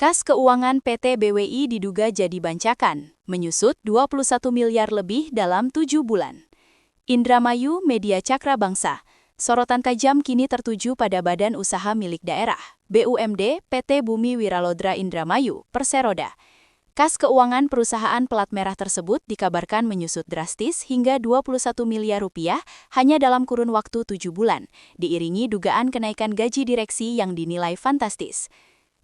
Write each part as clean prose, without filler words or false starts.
Kas keuangan PT BWI diduga jadi bancakan, menyusut 21 miliar lebih dalam 7 bulan. Indramayu Media Cakra Bangsa, sorotan tajam kini tertuju pada badan usaha milik daerah, BUMD PT Bumi Wiralodra Indramayu, Perseroda. Kas keuangan perusahaan pelat merah tersebut dikabarkan menyusut drastis hingga 21 miliar rupiah hanya dalam kurun waktu 7 bulan, diiringi dugaan kenaikan gaji direksi yang dinilai fantastis.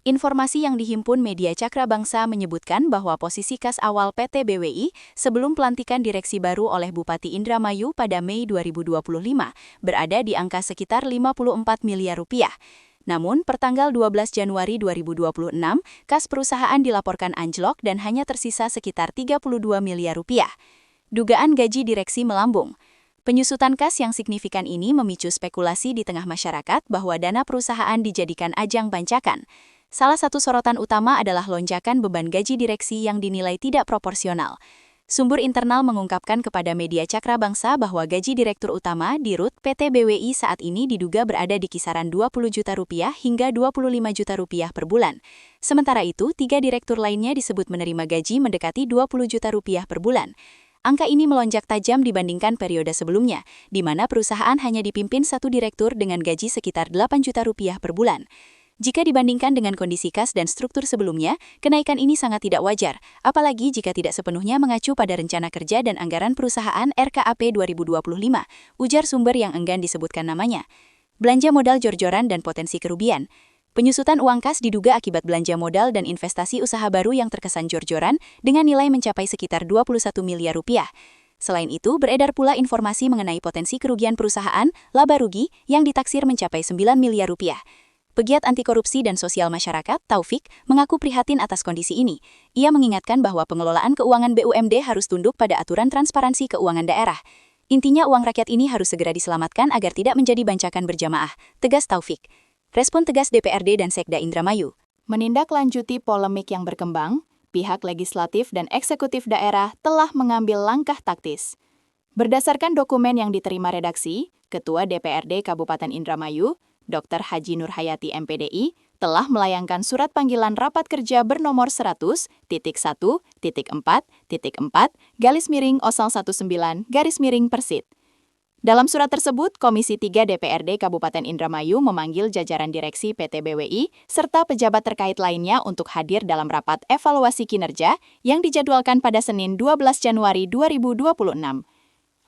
Informasi yang dihimpun Media Cakra Bangsa menyebutkan bahwa posisi kas awal PT BWI sebelum pelantikan direksi baru oleh Bupati Indramayu pada Mei 2025 berada di angka sekitar 54 miliar rupiah. Namun, pertanggal 12 Januari 2026, kas perusahaan dilaporkan anjlok dan hanya tersisa sekitar 32 miliar rupiah. Dugaan gaji direksi melambung. Penyusutan kas yang signifikan ini memicu spekulasi di tengah masyarakat bahwa dana perusahaan dijadikan ajang bancakan. Salah satu sorotan utama adalah lonjakan beban gaji direksi yang dinilai tidak proporsional. Sumber internal mengungkapkan kepada Media Cakra Bangsa bahwa gaji direktur utama di RUT PT BWI saat ini diduga berada di kisaran 20 juta rupiah hingga 25 juta rupiah per bulan. Sementara itu, 3 direktur lainnya disebut menerima gaji mendekati 20 juta rupiah per bulan. Angka ini melonjak tajam dibandingkan periode sebelumnya, di mana perusahaan hanya dipimpin satu direktur dengan gaji sekitar 8 juta rupiah per bulan. Jika dibandingkan dengan kondisi kas dan struktur sebelumnya, kenaikan ini sangat tidak wajar, apalagi jika tidak sepenuhnya mengacu pada rencana kerja dan anggaran perusahaan RKAP 2025, ujar sumber yang enggan disebutkan namanya. Belanja modal jor-joran dan potensi kerugian. Penyusutan uang kas diduga akibat belanja modal dan investasi usaha baru yang terkesan jor-joran dengan nilai mencapai sekitar 21 miliar rupiah. Selain itu, beredar pula informasi mengenai potensi kerugian perusahaan, laba rugi, yang ditaksir mencapai 9 miliar rupiah. Pegiat anti korupsi dan sosial masyarakat, Taufik, mengaku prihatin atas kondisi ini. Ia mengingatkan bahwa pengelolaan keuangan BUMD harus tunduk pada aturan transparansi keuangan daerah. Intinya uang rakyat ini harus segera diselamatkan agar tidak menjadi bancakan berjamaah, tegas Taufik. Respon tegas DPRD dan Sekda Indramayu. Menindaklanjuti polemik yang berkembang, pihak legislatif dan eksekutif daerah telah mengambil langkah taktis. Berdasarkan dokumen yang diterima redaksi, Ketua DPRD Kabupaten Indramayu, Dr. Haji Nur Hayati MPDI, telah melayangkan surat panggilan rapat kerja bernomor 100.1.4.4/19/Persit. Dalam surat tersebut, Komisi 3 DPRD Kabupaten Indramayu memanggil jajaran direksi PT BWI serta pejabat terkait lainnya untuk hadir dalam rapat evaluasi kinerja yang dijadwalkan pada Senin 12 Januari 2026.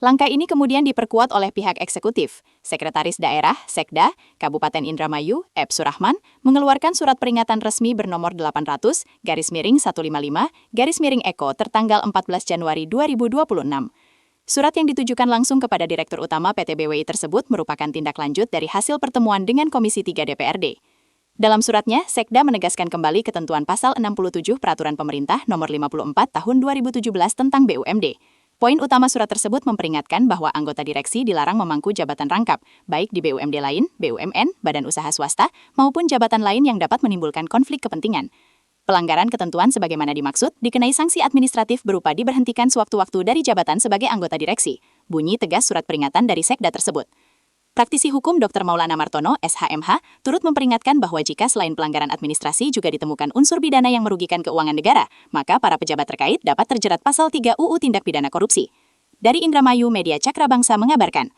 Langkah ini kemudian diperkuat oleh pihak eksekutif. Sekretaris Daerah, Sekda, Kabupaten Indramayu, Ep Surahman, mengeluarkan surat peringatan resmi bernomor 800-155-Eko tertanggal 14 Januari 2026. Surat yang ditujukan langsung kepada Direktur Utama PT BWI tersebut merupakan tindak lanjut dari hasil pertemuan dengan Komisi 3 DPRD. Dalam suratnya, Sekda menegaskan kembali ketentuan Pasal 67 Peraturan Pemerintah Nomor 54 Tahun 2017 tentang BUMD. Poin utama surat tersebut memperingatkan bahwa anggota direksi dilarang memangku jabatan rangkap, baik di BUMD lain, BUMN, badan usaha swasta, maupun jabatan lain yang dapat menimbulkan konflik kepentingan. Pelanggaran ketentuan sebagaimana dimaksud dikenai sanksi administratif berupa diberhentikan sewaktu-waktu dari jabatan sebagai anggota direksi, bunyi tegas surat peringatan dari Sekda tersebut. Praktisi hukum Dr. Maulana Martono, SHMH, turut memperingatkan bahwa jika selain pelanggaran administrasi juga ditemukan unsur pidana yang merugikan keuangan negara, maka para pejabat terkait dapat terjerat Pasal 3 UU Tindak Pidana Korupsi. Dari Indramayu, Media Cakra Bangsa mengabarkan.